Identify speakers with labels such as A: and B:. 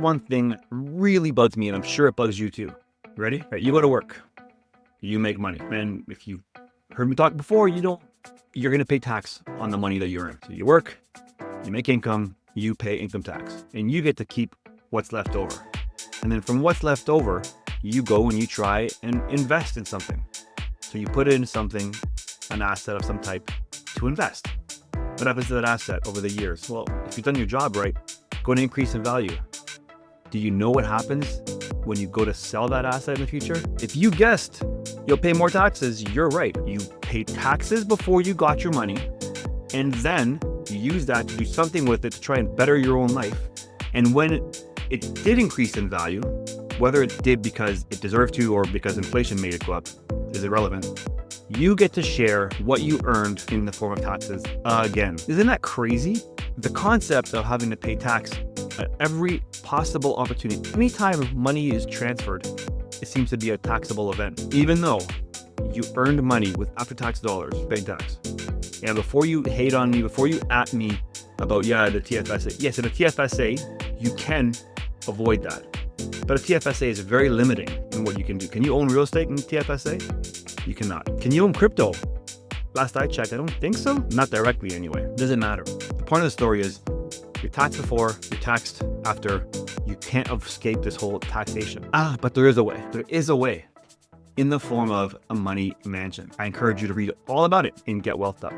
A: one thing that really bugs me, and I'm sure it bugs you too. Ready? Right, you go to work, you make money. And if you heard me talk before, you're gonna pay tax on the money that you earn. So you work, you make income, you pay income tax, and you get to keep what's left over. And then from what's left over, you go and you try and invest in something. So you put it in something, an asset of some type, to invest. What happens to that asset over the years? Well, if you've done your job right, going to increase in value. Do you know what happens when you go to sell that asset in the future? If you guessed you'll pay more taxes, you're right. You paid taxes before you got your money, and then you use that to do something with it to try and better your own life. And when it did increase in value, whether it did because it deserved to or because inflation made it go up is irrelevant. You get to share what you earned in the form of taxes again. Isn't that crazy? The concept of having to pay tax at every possible opportunity. Anytime money is transferred, it seems to be a taxable event, even though you earned money with after-tax dollars, paying tax. And before you hate on me, before you at me about, the TFSA. Yes, in a TFSA, you can avoid that. But a TFSA is very limiting in what you can do. Can you own real estate in TFSA? You cannot. Can you own crypto? Last I checked, I don't think so. Not directly anyway. Doesn't matter. The point of the story is you're taxed before, you're taxed after. You can't escape this whole taxation. But there is a way. There is a way in the form of a money mansion. I encourage you to read all about it in Get Wealthed Up.